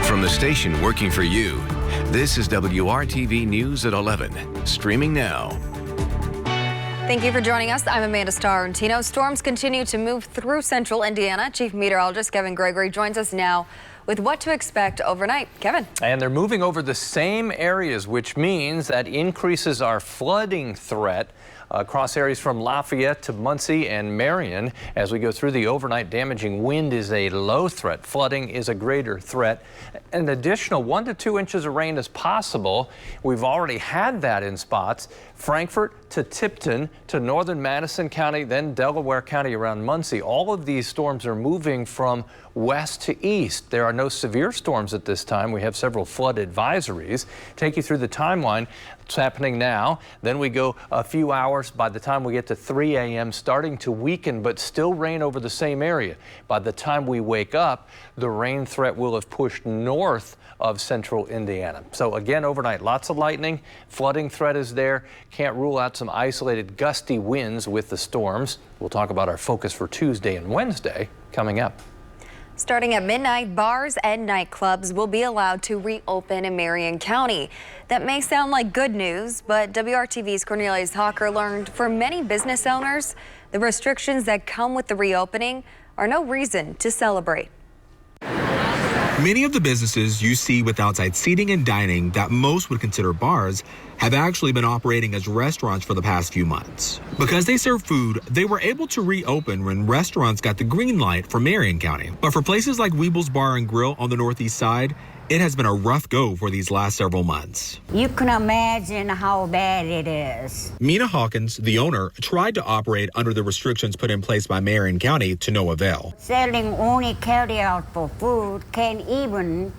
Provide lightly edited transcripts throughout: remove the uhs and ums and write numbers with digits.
From the station working for you, this is WRTV News at 11, streaming now. Thank you for joining us. I'm Amanda Starrentino. Storms continue to move through central Indiana. Chief Meteorologist Kevin Gregory joins us now with what to expect overnight. Kevin. And they're moving over the same areas, which means that increases our flooding threat across areas from Lafayette to Muncie and Marion. As we go through the overnight, damaging wind is a low threat. Flooding is a greater threat. An additional 1 to 2 inches of rain is possible. We've already had that in spots. Frankfort to Tipton to northern Madison County, then Delaware County around Muncie. All of these storms are moving from west to east. There are no severe storms at this time. We have several flood advisories. Take you through the timeline. It's happening now. Then we go a few hours. By the time we get to 3 a.m., starting to weaken, but still rain over the same area. By the time we wake up, the rain threat will have pushed north of central Indiana. So again, overnight, lots of lightning. Flooding threat is there. Can't rule out some isolated gusty winds with the storms. We'll talk about our focus for Tuesday and Wednesday coming up. Starting at midnight, bars and nightclubs will be allowed to reopen in Marion County. That may sound like good news, but WRTV's Cornelius Hawker learned for many business owners, the restrictions that come with the reopening are no reason to celebrate. Many of the businesses you see with outside seating and dining that most would consider bars have actually been operating as restaurants for the past few months. Because they serve food, they were able to reopen when restaurants got the green light from Marion County. But for places like Weeble's Bar and Grill on the northeast side, it has been a rough go for these last several months. You can imagine how bad it is. Mina Hawkins, the owner, tried to operate under the restrictions put in place by Marion County to no avail. Selling only carry out for food can't even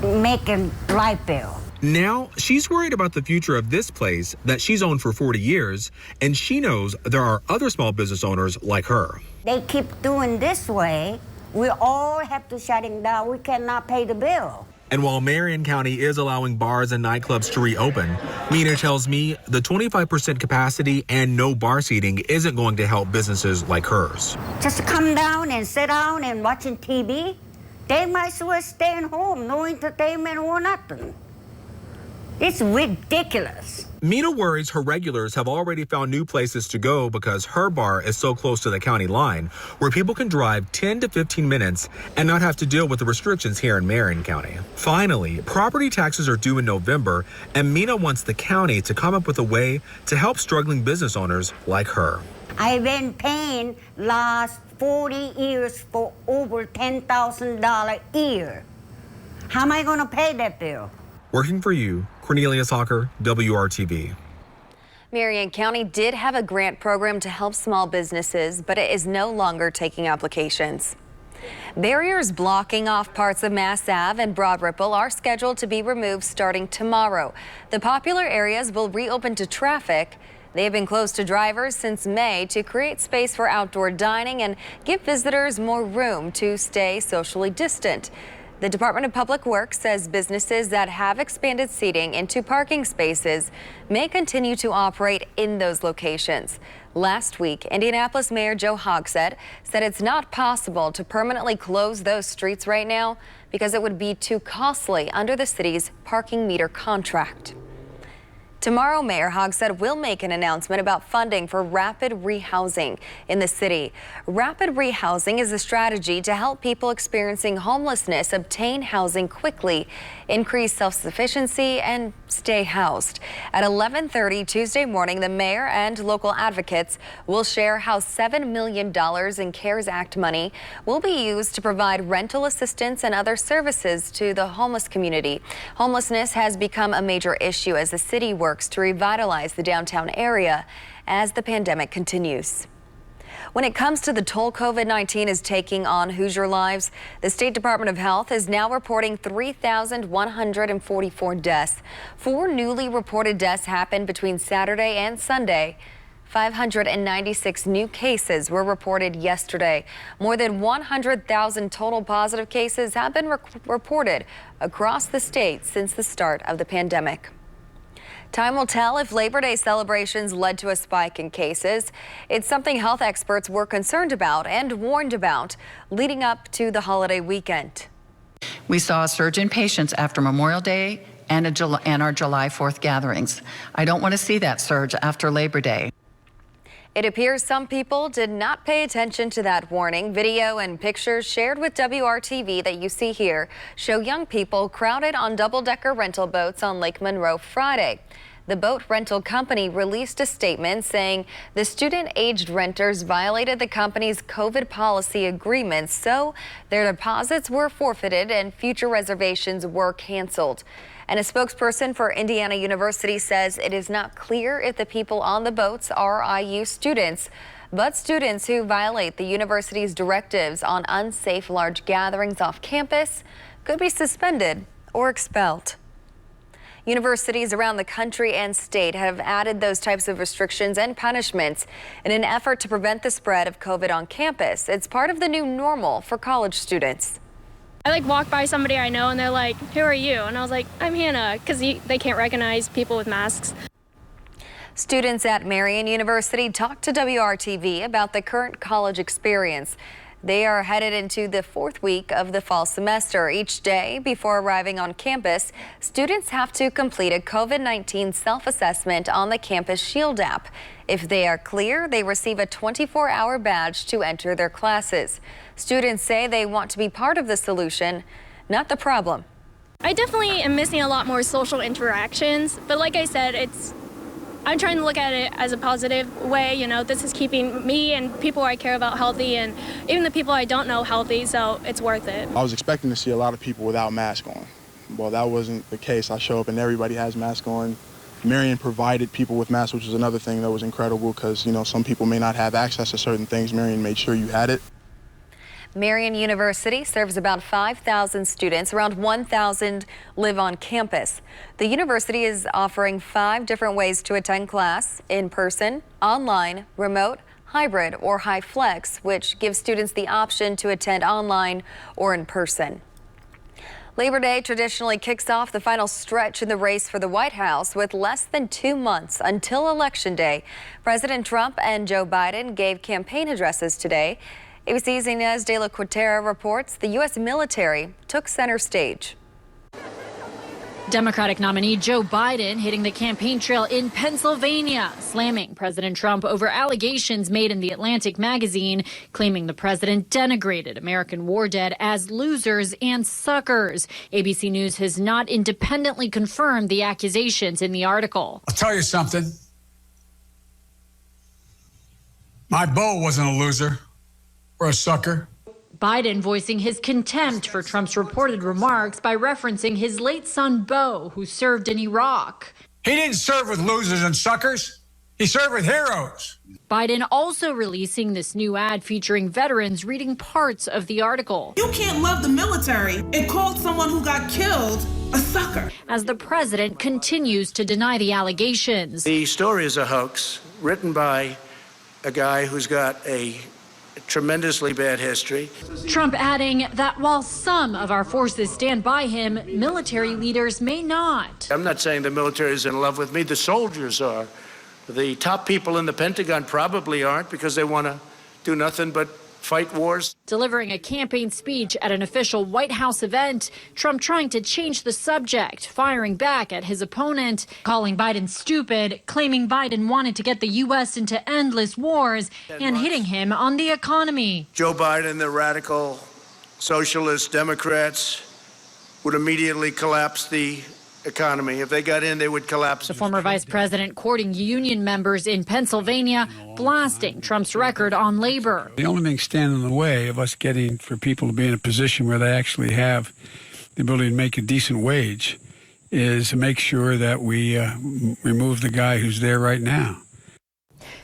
make a light bill. Now, she's worried about the future of this place that she's owned for 40 years, and she knows there are other small business owners like her. They keep doing this way. We all have to shut it down. We cannot pay the bill. And while Marion County is allowing bars and nightclubs to reopen, Mina tells me the 25% capacity and no bar seating isn't going to help businesses like hers. Just come down and sit down and watching TV. They might as well stay at home, no entertainment or nothing. It's ridiculous. Mina worries her regulars have already found new places to go because her bar is so close to the county line where people can drive 10 to 15 minutes and not have to deal with the restrictions here in Marion County. Finally, property taxes are due in November, and Mina wants the county to come up with a way to help struggling business owners like her. I've been paying last 40 years for over $10,000 a year. How am I going to pay that bill? Working for you, Cornelius Hawker, WRTV. Marion County did have a grant program to help small businesses, but it is no longer taking applications. Barriers blocking off parts of Mass Ave and Broad Ripple are scheduled to be removed starting tomorrow. The popular areas will reopen to traffic. They have been closed to drivers since May to create space for outdoor dining and give visitors more room to stay socially distant. The Department of Public Works says businesses that have expanded seating into parking spaces may continue to operate in those locations. Last week, Indianapolis Mayor Joe Hogsett said it's not possible to permanently close those streets right now because it would be too costly under the city's parking meter contract. Tomorrow, Mayor Hogsett will make an announcement about funding for rapid rehousing in the city. Rapid rehousing is a strategy to help people experiencing homelessness obtain housing quickly, increase self-sufficiency, and stay housed. At 11:30 Tuesday morning, the mayor and local advocates will share how $7 million in CARES Act money will be used to provide rental assistance and other services to the homeless community. Homelessness has become a major issue as the city works to revitalize the downtown area as the pandemic continues. When it comes to the toll COVID-19 is taking on Hoosier lives, the State Department of Health is now reporting 3,144 deaths. 4 newly reported deaths happened between Saturday and Sunday. 596 new cases were reported yesterday. More than 100,000 total positive cases have been reported across the state since the start of the pandemic. Time will tell if Labor Day celebrations led to a spike in cases. It's something health experts were concerned about and warned about leading up to the holiday weekend. We saw a surge in patients after Memorial Day and our July 4th gatherings. I don't want to see that surge after Labor Day. It appears some people did not pay attention to that warning. Video and pictures shared with WRTV that you see here show young people crowded on double-decker rental boats on Lake Monroe Friday. The boat rental company released a statement saying the student-aged renters violated the company's COVID policy agreements, so their deposits were forfeited and future reservations were canceled. And a spokesperson for Indiana University says it is not clear if the people on the boats are IU students, but students who violate the university's directives on unsafe large gatherings off campus could be suspended or expelled. Universities around the country and state have added those types of restrictions and punishments in an effort to prevent the spread of COVID on campus. It's part of the new normal for college students. I walk by somebody I know and they're like, "Who are you?" And I was like, "I'm Hannah," because they can't recognize people with masks. Students at Marian University talked to WRTV about the current college experience. They are headed into the 4th week of the fall semester. Each day before arriving on campus, students have to complete a COVID-19 self-assessment on the Campus Shield app. If they are clear, they receive a 24-hour badge to enter their classes. Students say they want to be part of the solution, not the problem. I definitely am missing a lot more social interactions, but like I said, I'm trying to look at it as a positive way. You know, this is keeping me and people I care about healthy, and even the people I don't know healthy, so it's worth it. I was expecting to see a lot of people without masks on. Well, that wasn't the case. I show up and everybody has masks on. Marian provided people with masks, which is another thing that was incredible because, you know, some people may not have access to certain things. Marian made sure you had it. Marian University serves about 5,000 students. Around 1,000 live on campus. The university is offering 5 different ways to attend class: in person, online, remote, hybrid, or high flex, which gives students the option to attend online or in person. Labor Day traditionally kicks off the final stretch in the race for the White House with less than 2 months until Election Day. President Trump and Joe Biden gave campaign addresses today. ABC's Inez de la Cuetara reports the U.S. military took center stage. Democratic nominee Joe Biden hitting the campaign trail in Pennsylvania, slamming President Trump over allegations made in The Atlantic magazine, claiming the president denigrated American war dead as losers and suckers. ABC News has not independently confirmed the accusations in the article. I'll tell you something. My beau wasn't a loser or a sucker. Biden voicing his contempt for Trump's reported remarks by referencing his late son, Beau, who served in Iraq. He didn't serve with losers and suckers. He served with heroes. Biden also releasing this new ad featuring veterans reading parts of the article. You can't love the military and call someone who got killed a sucker. As the president continues to deny the allegations. The story is a hoax written by a guy who's got a tremendously bad history. Trump adding that while some of our forces stand by him, military leaders may not. I'm not saying the military is in love with me. The soldiers are. The top people in the Pentagon probably aren't because they want to do nothing but fight wars. Delivering a campaign speech at an official White House event, Trump trying to change the subject, firing back at his opponent, calling Biden stupid, claiming Biden wanted to get the U.S. into endless wars, and hitting him on the economy. Joe Biden, the radical socialist Democrats would immediately collapse the economy. If they got in, they would collapse. The former vice president courting union members in Pennsylvania, blasting Trump's record on labor. The only thing standing in the way of us getting for people to be in a position where they actually have the ability to make a decent wage is to make sure that we remove the guy who's there right now.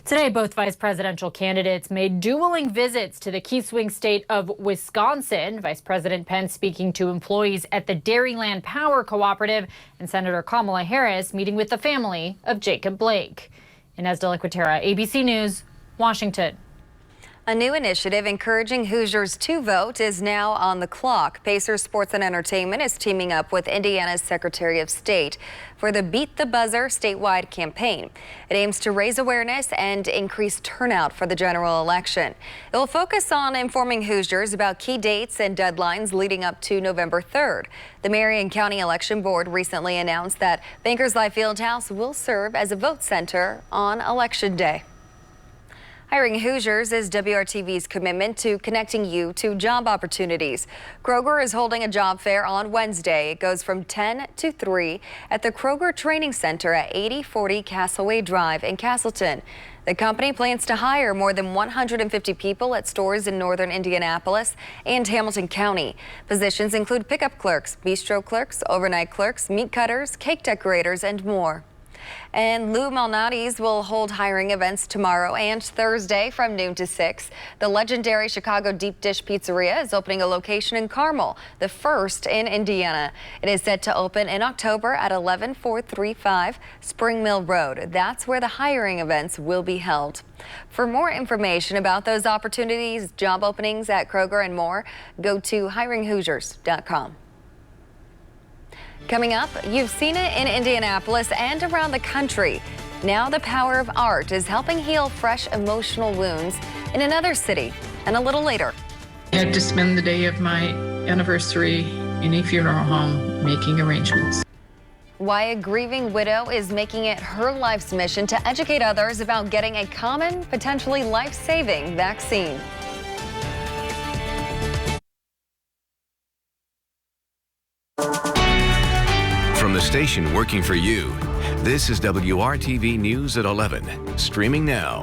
Today, both vice presidential candidates made dueling visits to the key swing state of Wisconsin. Vice President Pence speaking to employees at the Dairyland Power Cooperative, and Senator Kamala Harris meeting with the family of Jacob Blake. Inez de la Cuetara, ABC News, Washington. A new initiative encouraging Hoosiers to vote is now on the clock. Pacers Sports and Entertainment is teaming up with Indiana's Secretary of State for the Beat the Buzzer statewide campaign. It aims to raise awareness and increase turnout for the general election. It will focus on informing Hoosiers about key dates and deadlines leading up to November 3rd. The Marion County Election Board recently announced that Bankers Life Fieldhouse will serve as a vote center on Election Day. Hiring Hoosiers is WRTV's commitment to connecting you to job opportunities. Kroger is holding a job fair on Wednesday. It goes from 10 to 3 at the Kroger Training Center at 8040 Castaway Drive in Castleton. The company plans to hire more than 150 people at stores in northern Indianapolis and Hamilton County. Positions include pickup clerks, bistro clerks, overnight clerks, meat cutters, cake decorators, and more. And Lou Malnati's will hold hiring events tomorrow and Thursday from noon to 6. The legendary Chicago Deep Dish Pizzeria is opening a location in Carmel, the first in Indiana. It is set to open in October at 11435 Spring Mill Road. That's where the hiring events will be held. For more information about those opportunities, job openings at Kroger and more, go to hiringhoosiers.com. Coming up, you've seen it in Indianapolis and around the country. Now the power of art is helping heal fresh emotional wounds in another city. And a little later, I had to spend the day of my anniversary in a funeral home making arrangements. Why a grieving widow is making it her life's mission to educate others about getting a common, potentially life-saving vaccine. From the station working for you, this is WRTV News at 11, streaming now.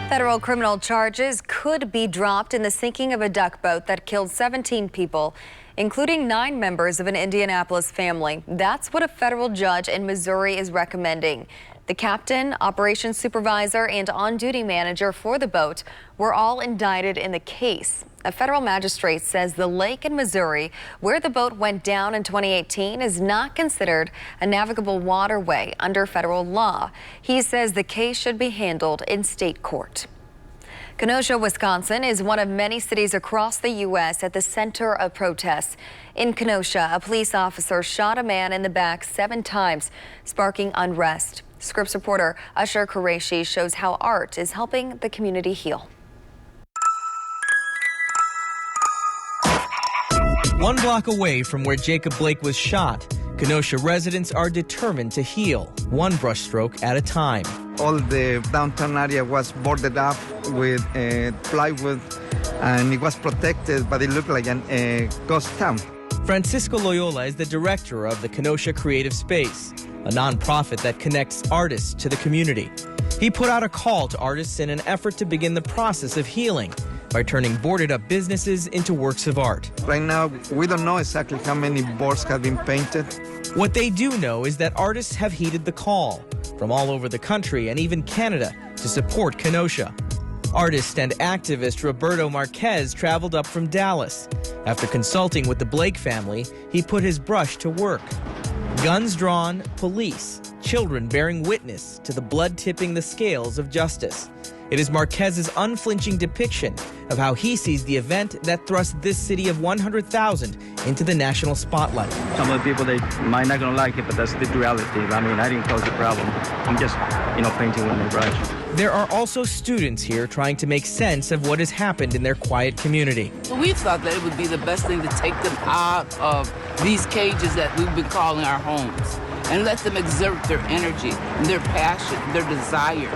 Federal criminal charges could be dropped in the sinking of a duck boat that killed 17 people, including 9 members of an Indianapolis family. That's what a federal judge in Missouri is recommending. The captain, operations supervisor, and on-duty manager for the boat were all indicted in the case. A federal magistrate says the lake in Missouri, where the boat went down in 2018, is not considered a navigable waterway under federal law. He says the case should be handled in state court. Kenosha, Wisconsin is one of many cities across the U.S. at the center of protests. In Kenosha, a police officer shot a man in the back 7 times, sparking unrest. Scripps reporter Usher Qureshi shows how art is helping the community heal. One block away from where Jacob Blake was shot, Kenosha residents are determined to heal, one brushstroke at a time. All the downtown area was boarded up with plywood, and it was protected, but it looked like a ghost town. Francisco Loyola is the director of the Kenosha Creative Space, a nonprofit that connects artists to the community. He put out a call to artists in an effort to begin the process of healing by turning boarded-up businesses into works of art. Right now, we don't know exactly how many boards have been painted. What they do know is that artists have heeded the call from all over the country and even Canada to support Kenosha. Artist and activist Roberto Marquez traveled up from Dallas. After consulting with the Blake family, he put his brush to work. Guns drawn, police, children bearing witness to the blood tipping the scales of justice. It is Marquez's unflinching depiction of how he sees the event that thrust this city of 100,000 into the national spotlight. Some of the people, they might not gonna like it, but that's the reality. I mean, I didn't cause the problem. I'm just, painting with my brush. There are also students here trying to make sense of what has happened in their quiet community. We thought that it would be the best thing to take them out of these cages that we've been calling our homes and let them exert their energy, their passion, their desire.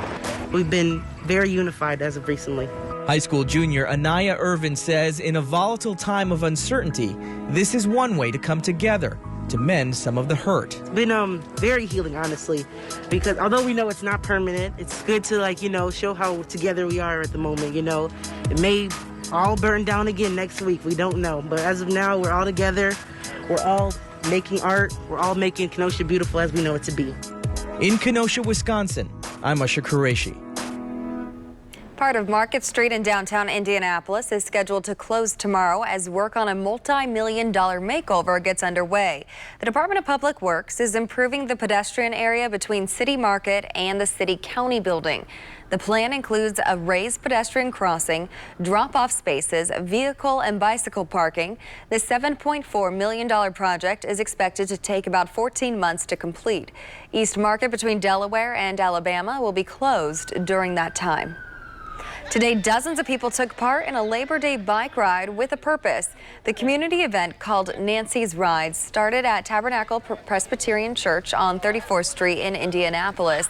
We've been very unified as of recently. High school junior Anaya Irvin says in a volatile time of uncertainty, this is one way to come together to mend some of the hurt. It's been very healing, honestly, because although we know it's not permanent, it's good to show how together we are at the moment. It may all burn down again next week. We don't know, but as of now, we're all together. We're all making art. We're all making Kenosha beautiful as we know it to be. In Kenosha, Wisconsin, I'm Usher Qureshi. Part of Market Street in downtown Indianapolis is scheduled to close tomorrow as work on a multi-million-dollar makeover gets underway. The Department of Public Works is improving the pedestrian area between City Market and the City-County building. The plan includes a raised pedestrian crossing, drop-off spaces, vehicle and bicycle parking. The $7.4 million project is expected to take about 14 months to complete. East Market between Delaware and Alabama will be closed during that time. Today, dozens of people took part in a Labor Day bike ride with a purpose. The community event called Nancy's Ride started at Tabernacle Presbyterian Church on 34th Street in Indianapolis,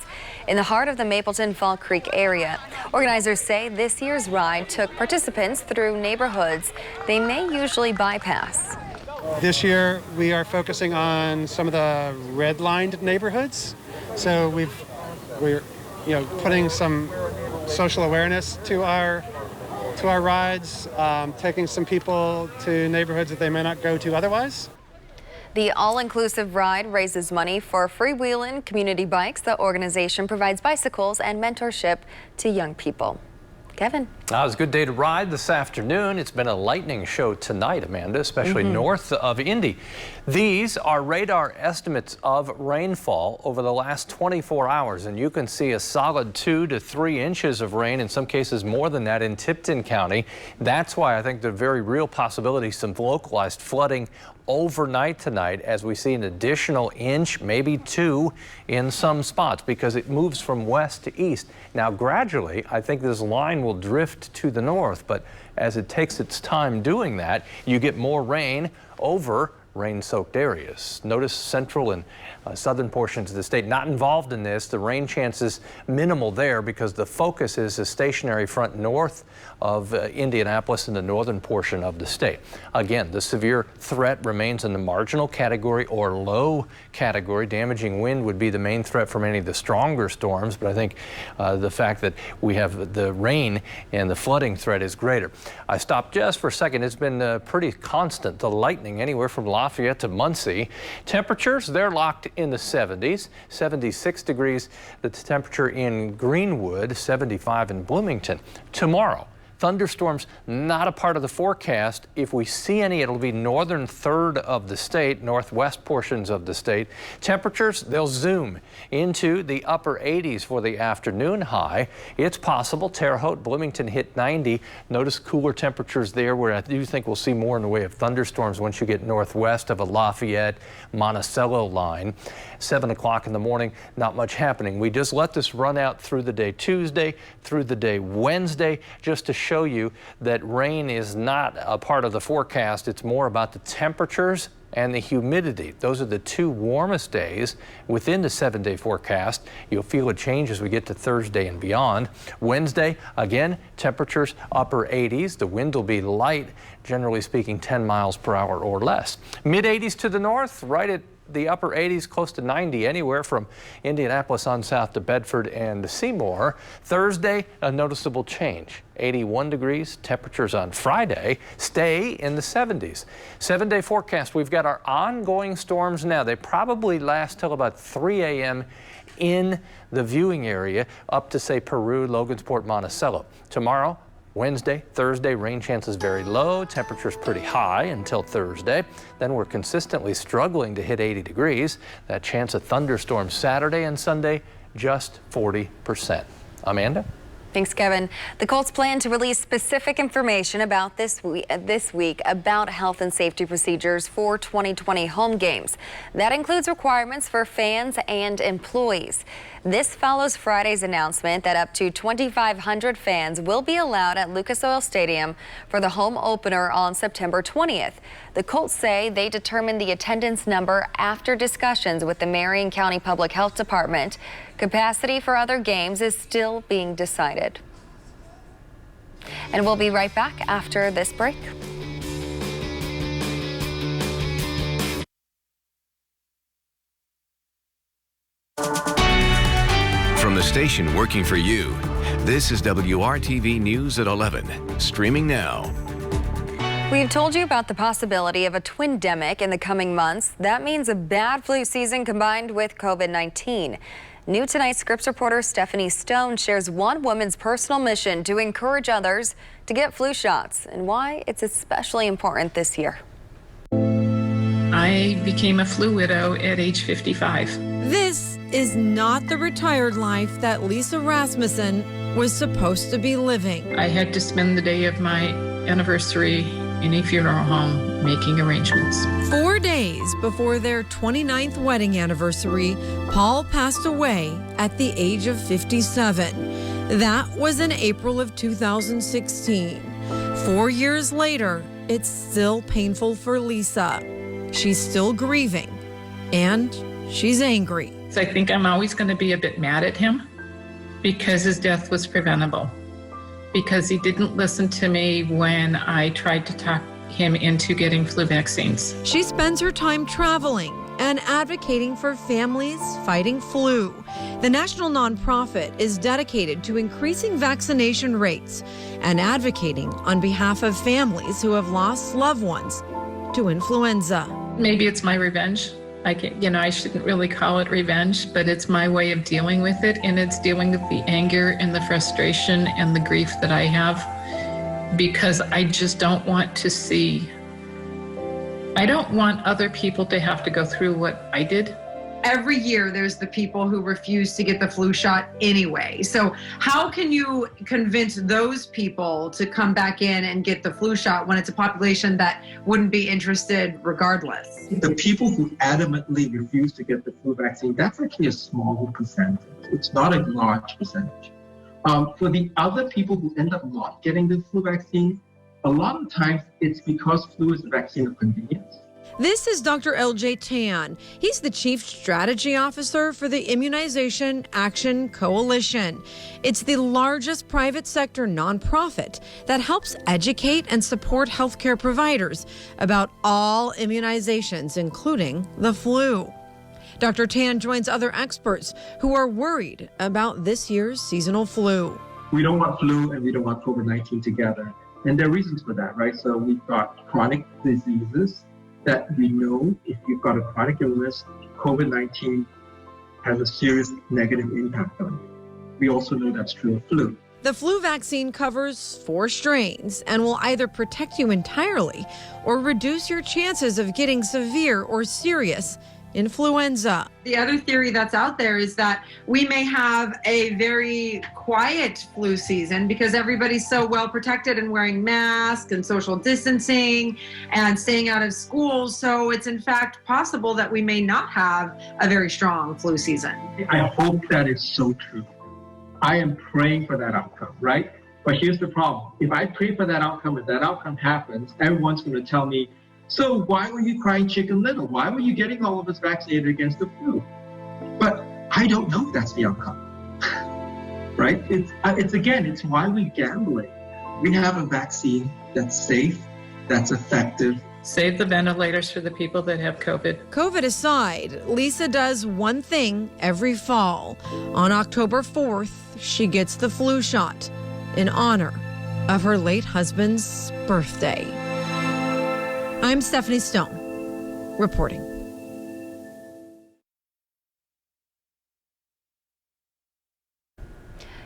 in the heart of the Mapleton-Fall Creek area. Organizers say this year's ride took participants through neighborhoods they may usually bypass. This year, we are focusing on some of the red-lined neighborhoods. So we're putting some social awareness to our rides, taking some people to neighborhoods that they may not go to otherwise. The all-inclusive ride raises money for Freewheelin' Community Bikes. The organization provides bicycles and mentorship to young people. Kevin. It was a good day to ride this afternoon. It's been a lightning show tonight, Amanda, especially north of Indy. These are radar estimates of rainfall over the last 24 hours, and you can see a solid 2 to 3 inches of rain, in some cases more than that in Tipton County. That's why I think there's very real possibility some localized flooding overnight tonight, as we see an additional inch, maybe 2 in some spots, because it moves from west to east. Now gradually, I think this line will drift to the north, but as it takes its time doing that, you get more rain over rain-soaked areas. Notice central and southern portions of the state not involved in this. The rain chances minimal there because the focus is a stationary front north of Indianapolis in the northern portion of the state. Again, the severe threat remains in the marginal category or low category. Damaging wind would be the main threat for many of the stronger storms, but I think the fact that we have the rain and the flooding threat is greater. I stopped just for a second. It's been pretty constant. The lightning anywhere from Lafayette to Muncie. Temperatures, they're locked in the 70s, 76 degrees. The temperature in Greenwood, 75 in Bloomington. Tomorrow, thunderstorms not a part of the forecast. If we see any, it'll be northern third of the state, northwest portions of the state. Temperatures, they'll zoom into the upper 80s for the afternoon high. It's possible Terre Haute, Bloomington hit 90. Notice cooler temperatures there, where I do think we'll see more in the way of thunderstorms once you get northwest of a Lafayette, Monticello line. 7 o'clock in the morning, not much happening. We just let this run out through the day Tuesday, through the day Wednesday, just to show you that rain is not a part of the forecast. It's more about the temperatures and the humidity. Those are the 2 warmest days within the 7-day forecast. You'll feel a change as we get to Thursday and beyond. Wednesday, again, temperatures upper 80s. The wind will be light, generally speaking 10 miles per hour or less. Mid 80s to the north, right at the upper 80s, close to 90 anywhere from Indianapolis on south to Bedford and Seymour. Thursday, a noticeable change. 81 degrees. Temperatures on Friday stay in the 70s. 7-day forecast, we've got our ongoing storms now. They probably last till about 3 a.m. in the viewing area up to, say, Peru, Logansport, Monticello. Tomorrow, Wednesday, Thursday, rain chances very low, temperatures pretty high until Thursday. Then we're consistently struggling to hit 80 degrees. That chance of thunderstorms Saturday and Sunday, just 40%. Amanda? Thanks, Kevin. The Colts plan to release specific information about this week about health and safety procedures for 2020 home games. That includes requirements for fans and employees. This follows Friday's announcement that up to 2,500 fans will be allowed at Lucas Oil Stadium for the home opener on September 20th. The Colts say they determined the attendance number after discussions with the Marion County Public Health Department. Capacity for other games is still being decided. And we'll be right back after this break. From the station working for you, this is WRTV News at 11, streaming now. We've told you about the possibility of a twindemic in the coming months. That means a bad flu season combined with COVID-19. New tonight, Scripps reporter Stephanie Stone shares one woman's personal mission to encourage others to get flu shots and why it's especially important this year. I became a flu widow at age 55. This is not the retired life that Lisa Rasmussen was supposed to be living. I had to spend the day of my anniversary in a funeral home making arrangements. 4 days before their 29th wedding anniversary, Paul passed away at the age of 57. That was in April of 2016. 4 years later, it's still painful for Lisa. She's still grieving, and she's angry. So I think I'm always going to be a bit mad at him because his death was preventable, because he didn't listen to me when I tried to talk him into getting flu vaccines. She spends her time traveling and advocating for families fighting flu. The national nonprofit is dedicated to increasing vaccination rates and advocating on behalf of families who have lost loved ones to influenza. Maybe it's my revenge. I shouldn't really call it revenge, but it's my way of dealing with it, and it's dealing with the anger and the frustration and the grief that I have, because I just don't want to see, I don't want other people to have to go through what I did. Every year there's the people who refuse to get the flu shot anyway. So how can you convince those people to come back in and get the flu shot when it's a population that wouldn't be interested regardless? The people who adamantly refuse to get the flu vaccine, that's actually a small percentage. It's not a large percentage. For the other people who end up not getting the flu vaccine, a lot of times it's because flu is a vaccine of convenience. This is Dr. LJ Tan. He's the Chief Strategy Officer for the Immunization Action Coalition. It's the largest private sector nonprofit that helps educate and support healthcare providers about all immunizations, including the flu. Dr. Tan joins other experts who are worried about this year's seasonal flu. We don't want flu and we don't want COVID-19 together. And there are reasons for that, right? So we've got chronic diseases that we know if you've got a chronic illness, COVID-19 has a serious negative impact on you. We also know that's true of flu. The flu vaccine covers 4 strains and will either protect you entirely or reduce your chances of getting severe or serious influenza. The other theory that's out there is that we may have a very quiet flu season because everybody's so well protected and wearing masks and social distancing and staying out of school. So it's in fact possible that we may not have a very strong flu season. I hope that is so true. I am praying for that outcome, right? But here's the problem. If I pray for that outcome, if that outcome happens, everyone's going to tell me, so why were you crying Chicken Little? Why were you getting all of us vaccinated against the flu? But I don't know if that's the outcome, right? It's why we gambling. We have a vaccine that's safe, that's effective. Save the ventilators for the people that have COVID. COVID aside, Lisa does one thing every fall. On October 4th, she gets the flu shot in honor of her late husband's birthday. I'm Stephanie Stone, reporting.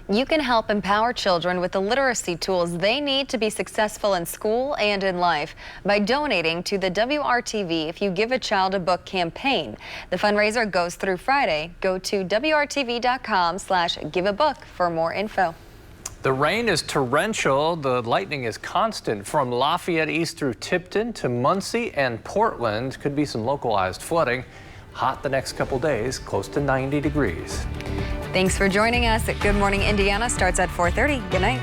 You can help empower children with the literacy tools they need to be successful in school and in life by donating to the WRTV If You Give a Child a Book campaign. The fundraiser goes through Friday. Go to WRTV.com/giveabook for more info. The rain is torrential. The lightning is constant from Lafayette east through Tipton to Muncie and Portland. Could be some localized flooding. Hot the next couple days, close to 90 degrees. Thanks for joining us. Good Morning Indiana starts at 4:30. Good night.